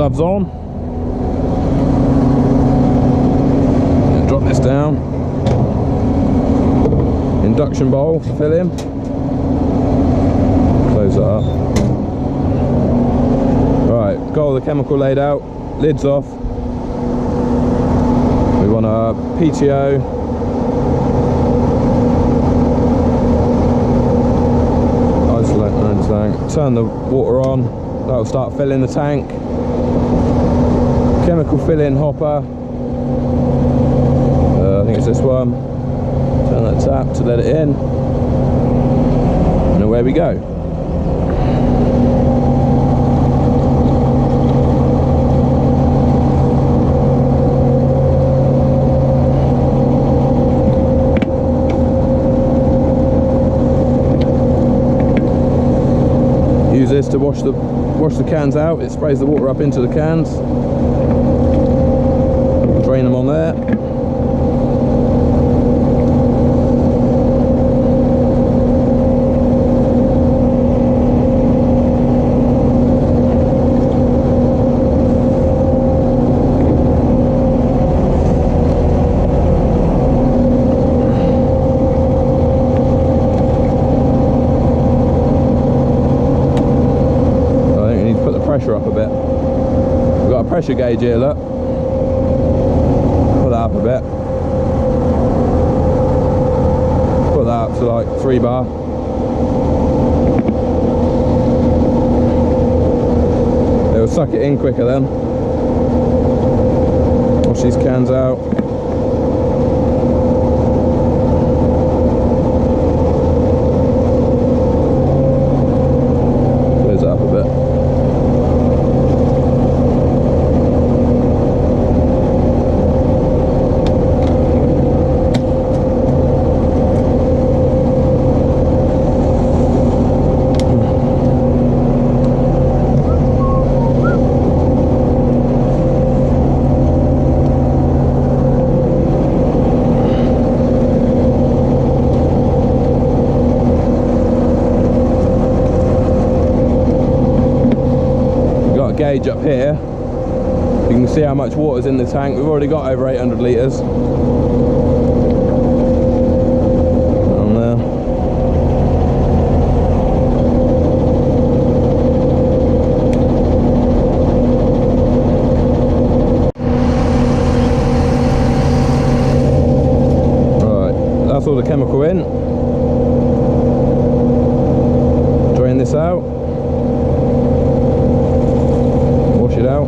gloves on. Drop this down. Induction bowl to fill in. Close that up. Right, got all the chemical laid out. Lids off. We want a PTO. Turn the water on, that'll start filling the tank. Chemical filling hopper, I think it's this one. Turn that tap to let it in, and away we go. This to wash the cans out. It sprays the water up into the cans, drain them on there. Up a bit. We've got a pressure gauge here, look. Put that up a bit. Put that up to like 3 bar. It'll suck it in quicker then. Wash these cans out. Close it up a bit. Gauge up here, you can see how much water's in the tank. We've already got over 800 litres on there. Right, that's all the chemical in. Drain this out. It out.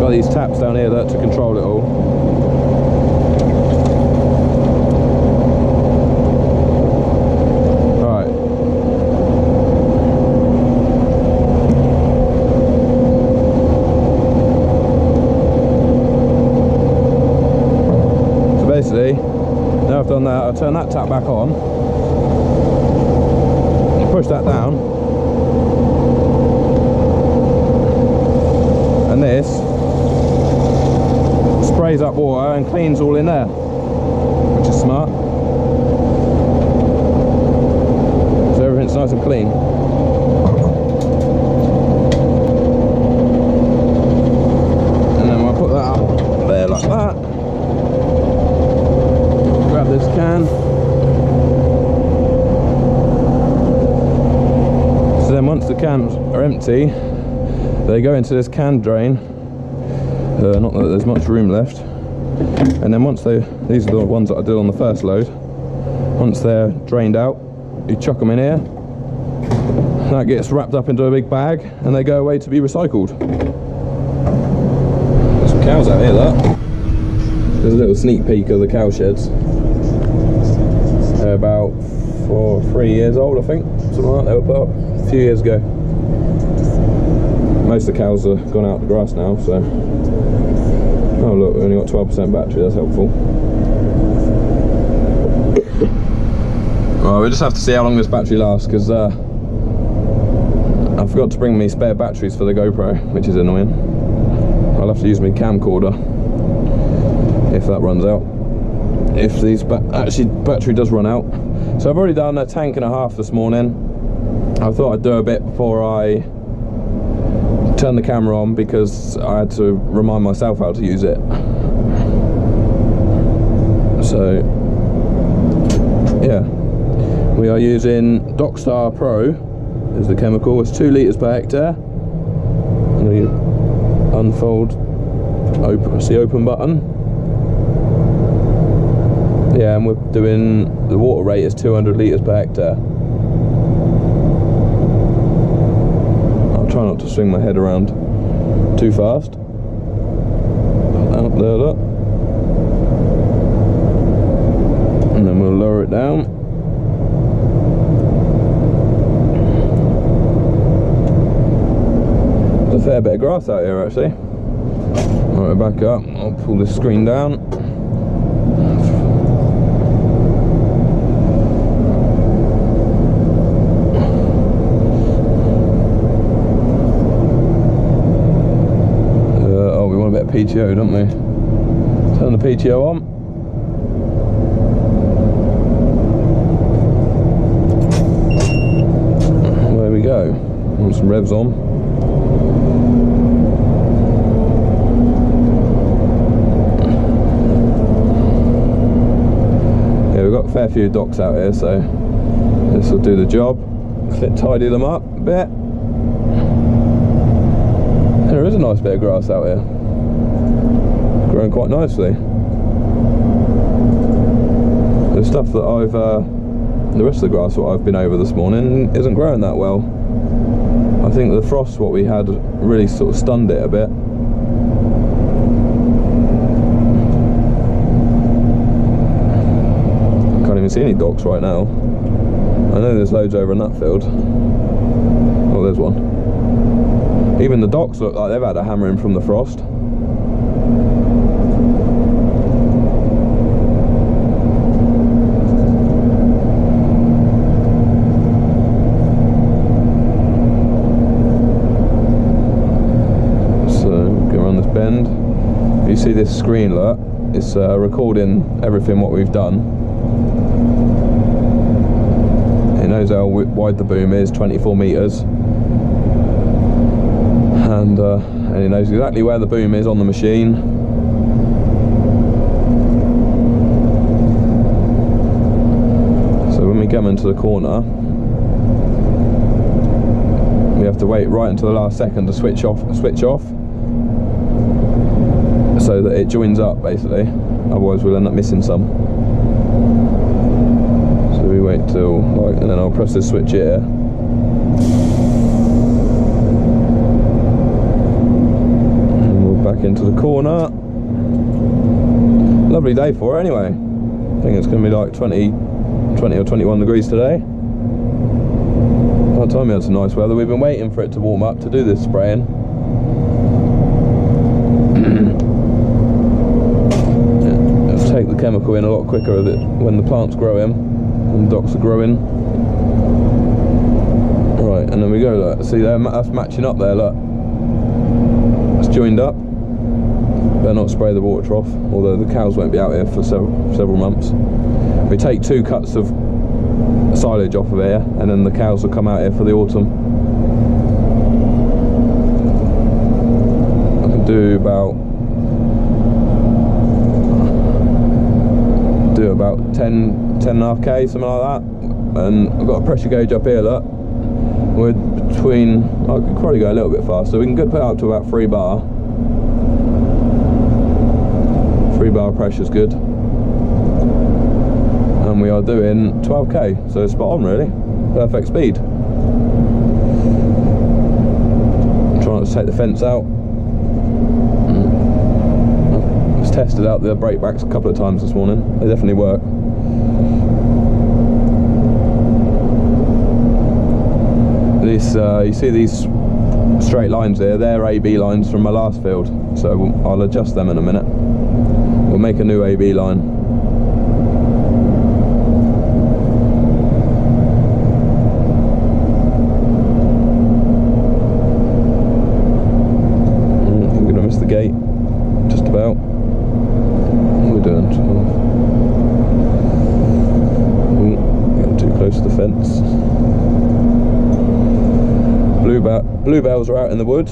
Got these taps down here that to control it all. Right. So basically, now I've done that, I'll turn that tap back on. Push that down, and this sprays up water and cleans all in there, which is smart. So everything's nice and clean. And then we'll put that up there like that. Grab this can. Then once the cans are empty, they go into this can drain. Not that there's much room left. And then once these are the ones that I did on the first load. Once they're drained out, you chuck them in here. That gets wrapped up into a big bag, and they go away to be recycled. There's some cows out here, look. There's a little sneak peek of the cow sheds. They're about 3 years old, I think. Something like that. They were put up a few years ago. Most of the cows have gone out to grass now, so. Oh look, we've only got 12% battery, that's helpful. Well, we'll just have to see how long this battery lasts, because I forgot to bring me spare batteries for the GoPro, which is annoying. I'll have to use my camcorder if that runs out. If these battery does run out, So I've already done a tank and a half this morning. I thought I'd do a bit before I turn the camera on because I had to remind myself how to use it. So yeah, we are using Dockstar Pro is the chemical. It's 2 litres per hectare. I'm going to unfold, press the open button. Yeah, and we're doing, the water rate is 200 litres per hectare. I'll try not to swing my head around too fast. Out there, look. And then we'll lower it down. There's a fair bit of grass out here actually. Right, back up. I'll pull this screen down. Oh, we want a bit of PTO, don't we? Turn the PTO on. There we go. Want some revs on. Yeah, we've got a fair few docks out here, so this will do the job. Tidy them up a bit. And there is a nice bit of grass out here. Growing quite nicely. The stuff that I've the rest of the grass what I've been over this morning isn't growing that well. I think the frost what we had really sort of stunned it a bit. I can't even see any docks right now. I know there's loads over in that field. Oh, there's one. Even the docks look like they've had a hammering from the frost. Bend. You see this screen, look, it's recording everything what we've done. It knows how wide the boom is, 24 metres, and it knows exactly where the boom is on the machine. So when we come into the corner, we have to wait right until the last second to switch off, so that it joins up basically, otherwise we'll end up missing some. So we wait till, like, and then I'll press this switch here. And we're back into the corner. Lovely day for it anyway. I think it's going to be like 20 or 21 degrees today. By the time we had some nice weather, we've been waiting for it to warm up to do this spraying. Take the chemical in a lot quicker when the plant's growing, when the docks are growing. Right, and then we go, look, see there, that's matching up there, look. It's joined up. Better not spray the water trough, although the cows won't be out here for several months. We take 2 cuts of silage off of here, and then the cows will come out here for the autumn. I can do about 10.5k, something like that. And I've got a pressure gauge up here, look. We're between, I could probably go a little bit faster. We can put it up to about 3 bar. 3 bar pressure's good. And we are doing 12k, so it's spot on really. Perfect speed. I'm trying to take the fence out. Tested out the brake backs a couple of times this morning. They definitely work. This, you see these straight lines here, they're AB lines from my last field, so I'll adjust them in a minute. We'll make a new AB line. I'm gonna miss the gate, just about. the fence. Bluebells are out in the wood.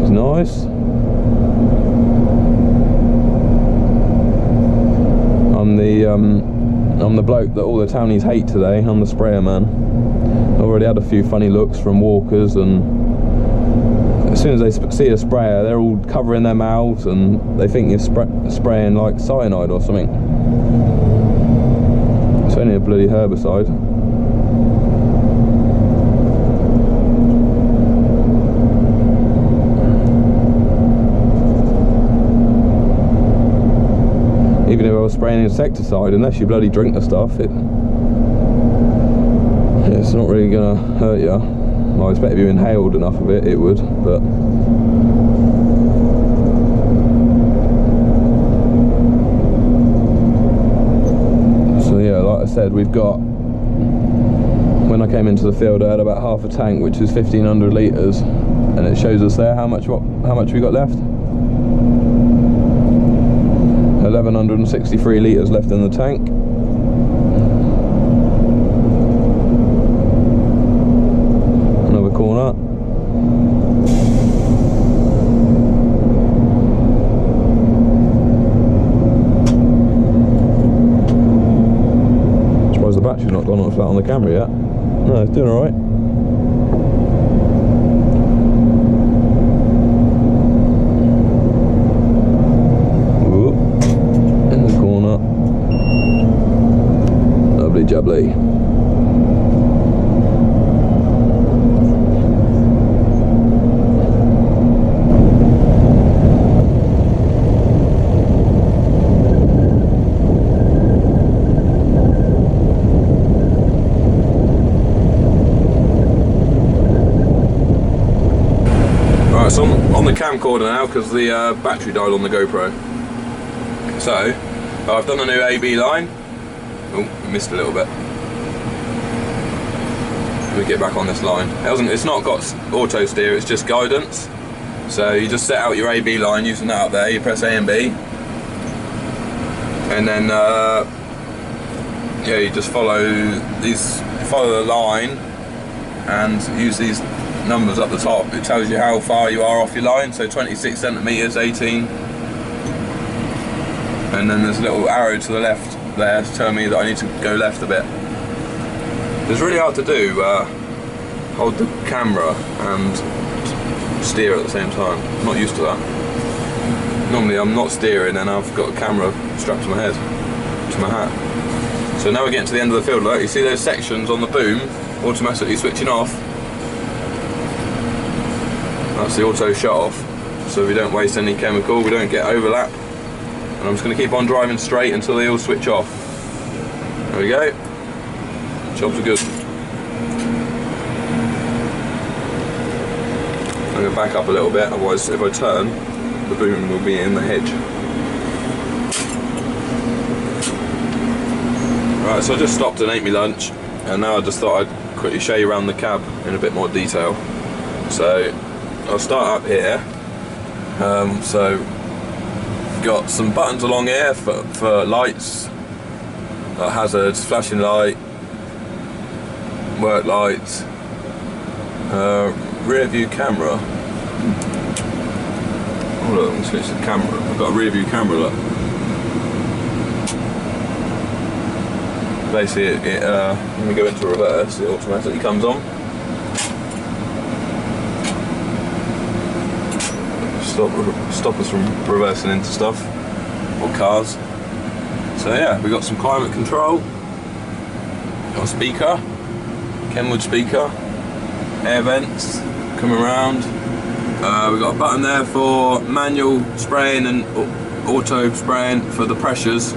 It's nice. I'm the bloke that all the townies hate today. I'm the sprayer man. I already had a few funny looks from walkers, and as soon as they see a sprayer, they're all covering their mouths and they think you're spraying like cyanide or something. It's only a bloody herbicide. Even if I was spraying insecticide, unless you bloody drink the stuff, it's not really gonna hurt you. Well, I expect if you inhaled enough of it, it would, but so yeah, like I said, we've got, when I came into the field I had about half a tank, which is 1500 litres, and it shows us there how much we got left. 1163 litres left in the tank. Another corner. I'm surprised the battery's not gone flat on the camera yet. No, it's doing alright. Jubbly. Right, so I'm on the camcorder now because the battery died on the GoPro. So I've done a new AB line. Oh, missed a little bit. Let me get back on this line. It's not got auto steer, it's just guidance. So you just set out your AB line using that up there, you press A and B. And then, yeah, you just follow the line and use these numbers up the top. It tells you how far you are off your line, so 26 centimetres, 18. And then there's a little arrow to the left there to tell me that I need to go left a bit. It's really hard to do, hold the camera and steer at the same time. I'm not used to that. Normally I'm not steering and I've got a camera strapped to my head, to my hat. So now we're getting to the end of the field. Look, you see those sections on the boom automatically switching off? That's the auto shut off. So we don't waste any chemical, we don't get overlap. And I'm just going to keep on driving straight until they all switch off. There we go. Jobs are good. I'm going to back up a little bit, otherwise if I turn, the boom will be in the hedge. Right, so I just stopped and ate my lunch, and now I just thought I'd quickly show you around the cab in a bit more detail. So I'll start up here. So got some buttons along here for lights, hazards, flashing light, work lights, rear view camera. Oh look, I'm switch the camera. I've got a rear view camera, look. Basically when we go into reverse, it automatically comes on. Stop us from reversing into stuff or cars. So yeah, we got some climate control, got a speaker, Kenwood speaker, air vents coming around. We've got a button there for manual spraying and auto spraying for the pressures.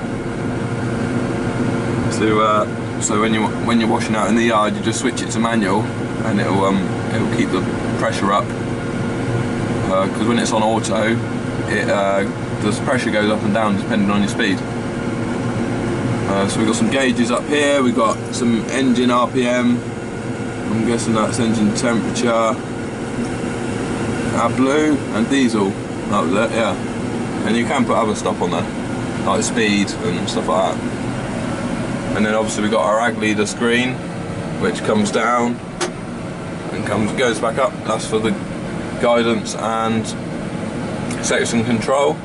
So when you're washing out in the yard, you just switch it to manual, and it'll keep the pressure up. Because when it's on auto, the pressure goes up and down depending on your speed. So we've got some gauges up here, we've got some engine RPM, I'm guessing that's engine temperature, blue and diesel, that was it, yeah. And you can put other stuff on there, like speed and stuff like that. And then obviously we've got our ag leader screen, which comes down and goes back up. That's for the guidance and section control.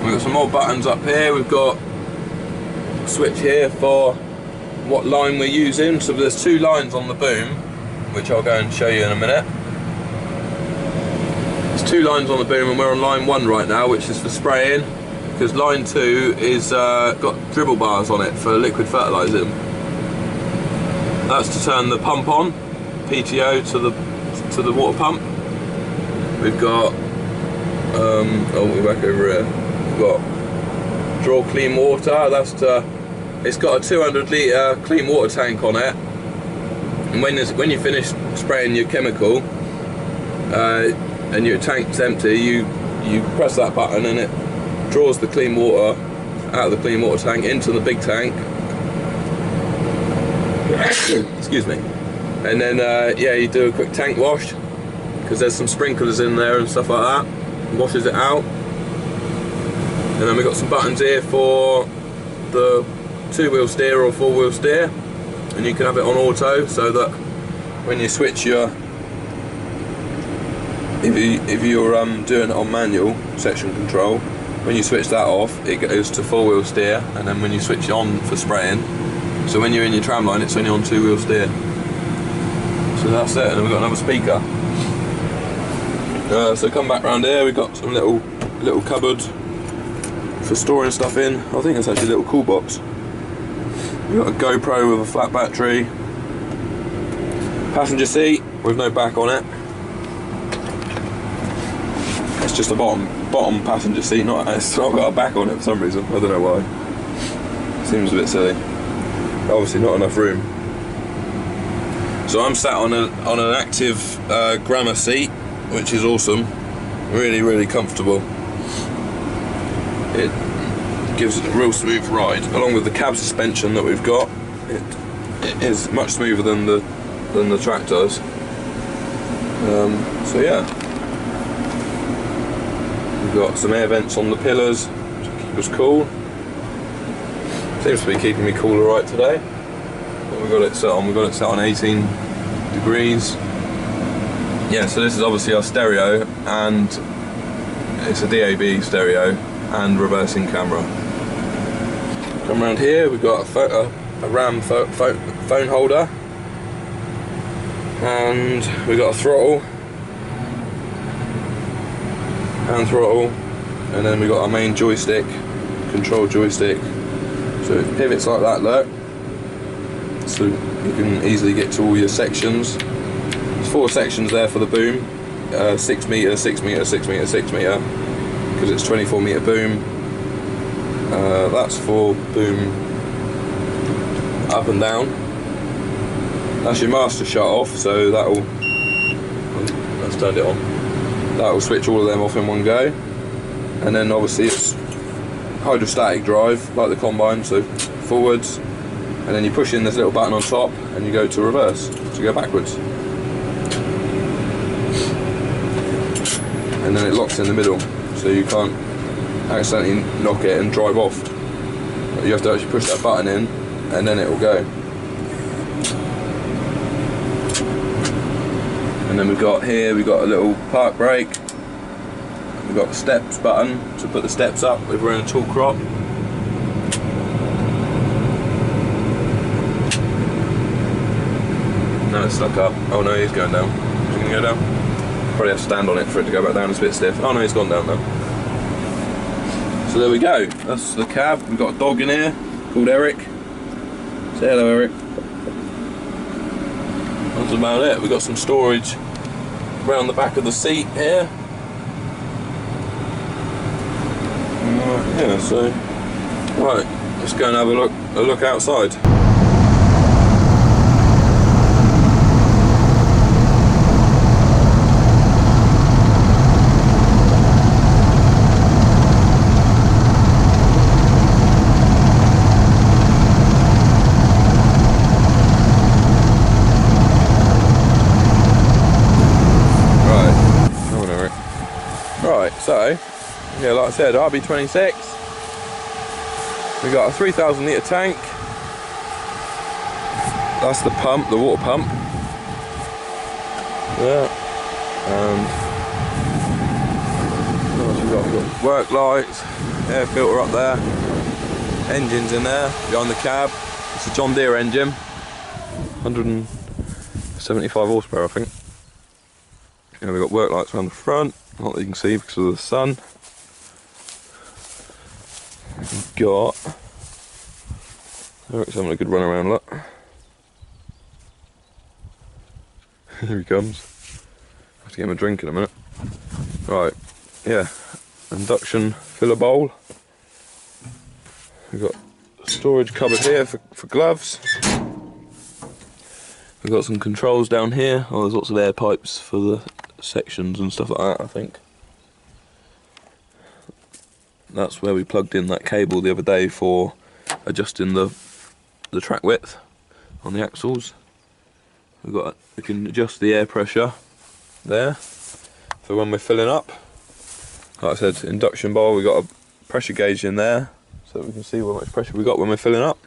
We've got some more buttons up here. We've got a switch here for what line we're using. So there's 2 lines on the boom, which I'll go and show you in a minute. There's 2 lines on the boom and we're on line 1 right now, which is for spraying, because line 2 is got dribble bars on it for liquid fertilising. That's to turn the pump on, PTO to the water pump. We've got we're back over here. We've got draw clean water. It's got a 200 litre clean water tank on it, and when you finish spraying your chemical and your tank's empty, you press that button and it draws the clean water out of the clean water tank into the big tank. Excuse me. And then yeah, you do a quick tank wash, because there's some sprinklers in there and stuff like that. Washes it out. And then we've got some buttons here for the 2-wheel steer or 4-wheel steer, and you can have it on auto, so that when you switch your, if you're doing it on manual section control, when you switch that off, it goes to 4-wheel steer, and then when you switch it on for spraying, so when you're in your tram line, it's only on 2-wheel steer. So that's it. And then we've got another speaker. So come back round here, we've got some little cupboard for storing stuff in. I think it's actually a little cool box. We've got a GoPro with a flat battery. Passenger seat with no back on it. It's just a bottom passenger seat, it's not got a back on it for some reason. I don't know why. Seems a bit silly. Obviously not enough room. So I'm sat on an active Grammer seat, which is awesome. Really, really comfortable. It gives it a real smooth ride, along with the cab suspension that we've got. It is much smoother than the track does. So yeah, we've got some air vents on the pillars to keep us cool. Seems to be keeping me cool alright today. What we've got it set on? We've got it set on 18 degrees. Yeah, so this is obviously our stereo, and it's a DAB stereo and reversing camera. Come around here, we've got a RAM phone holder, and we've got a throttle, hand throttle, and then we've got our main joystick, control joystick. So it pivots like that, look, so you can easily get to all your sections. There's 4 sections there for the boom, 6 metre, 6 metre, 6 metre, 6 metre, because it's 24 metre boom. That's for boom up and down. That's your master shut off, so let's turn it on. That will switch all of them off in one go. And then obviously it's hydrostatic drive, like the combine, so forwards, and then you push in this little button on top and you go to reverse, to go backwards. And then it locks in the middle, so you can't accidentally knock it and drive off. You have to actually push that button in, and then it will go. And then we've got a little park brake. We've got the steps button to put the steps up if we're in a tall crop. No, it's stuck up. Oh no, he's going down. Is he going to go down? Probably have to stand on it for it to go back down. It's a bit stiff. Oh no, he's gone down now. So there we go. That's the cab. We've got a dog in here called Eric. Say hello, Eric. That's about it. We've got some storage around the back of the seat here. Yeah, so right, let's go and have a look outside. So, yeah, like I said, RB26, we've got a 3,000 litre tank, that's the pump, the water pump. Yeah. And what else we got? We've got work lights, air filter up there, engines in there behind the cab. It's a John Deere engine, 175 horsepower I think. And we've got work lights around the front, not that you can see because of the sun. We've got, Eric's having a good run around, look. Here he comes. I have to get him a drink in a minute. Right, yeah, induction filler bowl. We've got a storage cupboard here for gloves. We've got some controls down here. Oh, there's lots of air pipes for the sections and stuff like that, I think. That's where we plugged in that cable the other day for adjusting the track width on the axles. We can adjust the air pressure there for when we're filling up. Like I said, induction bowl, we've got a pressure gauge in there so that we can see how much pressure we got when we're filling up.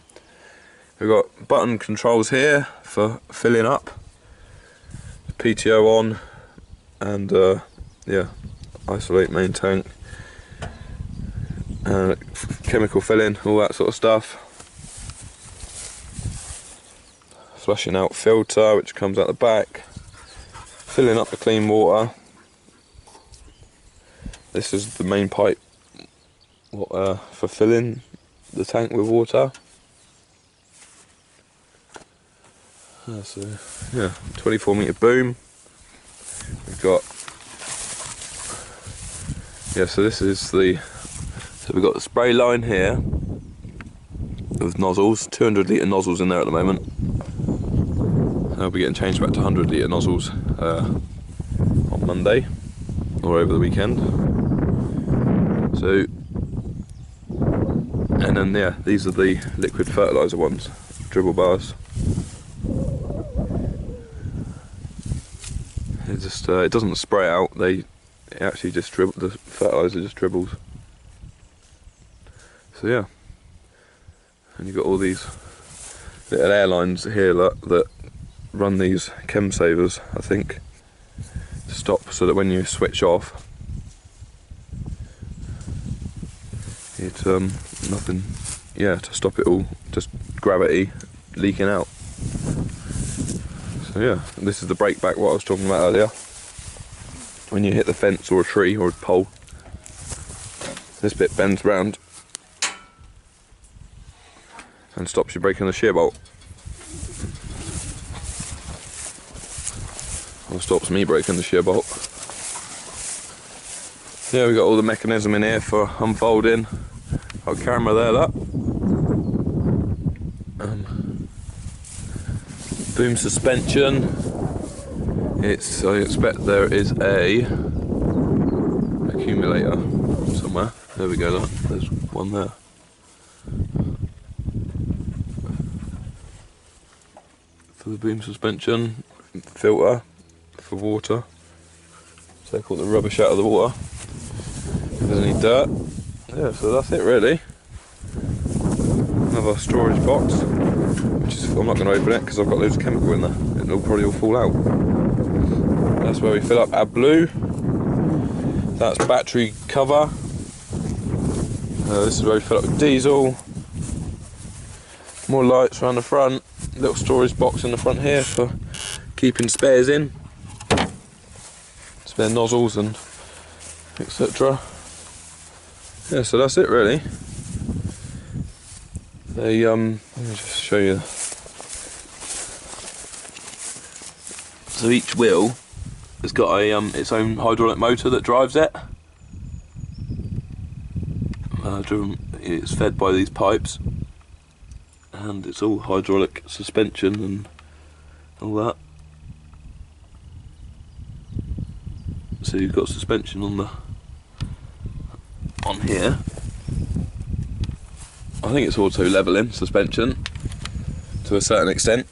We've got button controls here for filling up, PTO on, and yeah, isolate main tank, chemical filling, all that sort of stuff. Flushing out filter, which comes out the back, filling up the clean water. This is the main pipe for filling the tank with water. So yeah, 24 metre boom. We've got, yeah, so this is so we've got the spray line here with nozzles, 200 litre nozzles in there at the moment. I'll be getting changed back to 100 litre nozzles on Monday or over the weekend. So, and then yeah, these are the liquid fertiliser ones, dribble bars. It just it doesn't spray out. It actually just dribble. The fertiliser just dribbles. So yeah, and you've got all these little air lines here that run these chem savers, I think, to stop, so that when you switch off, it's nothing. Yeah, to stop it all, just gravity leaking out. So yeah, this is the brake back, what I was talking about earlier. When you hit the fence or a tree or a pole, this bit bends round and stops you breaking the shear bolt. Or stops me breaking the shear bolt. Yeah, we've got all the mechanism in here for unfolding. Got a camera there, look. Boom suspension. I expect there is a accumulator somewhere. There we go, look. There's one there. For the boom suspension, filter for water. Take all the rubbish out of the water. If there's any dirt. Yeah, so that's it really. Another storage box, which is, I'm not going to open it because I've got loads of chemical in there. It'll probably all fall out. That's where we fill up our blue. That's battery cover. This is where we fill up with diesel. More lights around the front. Little storage box in the front here for keeping spares in. Spare nozzles and etc. Yeah, so that's it really. Let me just show you. So each wheel has got a its own hydraulic motor that drives it. It's fed by these pipes, and it's all hydraulic suspension and all that. So you've got suspension on here. I think it's also levelling suspension to a certain extent.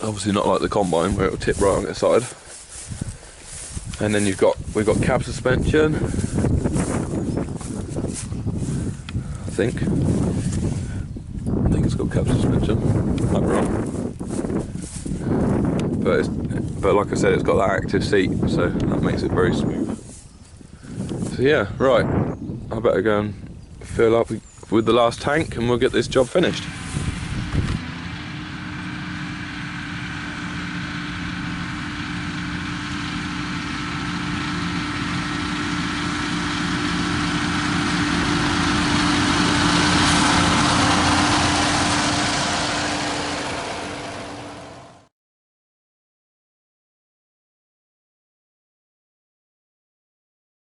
Obviously not like the combine where it'll tip right on its side. And then we've got cab suspension. I think it's got steel cap suspension. I'm wrong. But like I said, it's got that active seat, so that makes it very smooth. So yeah, right. I better go and fill up with the last tank and we'll get this job finished.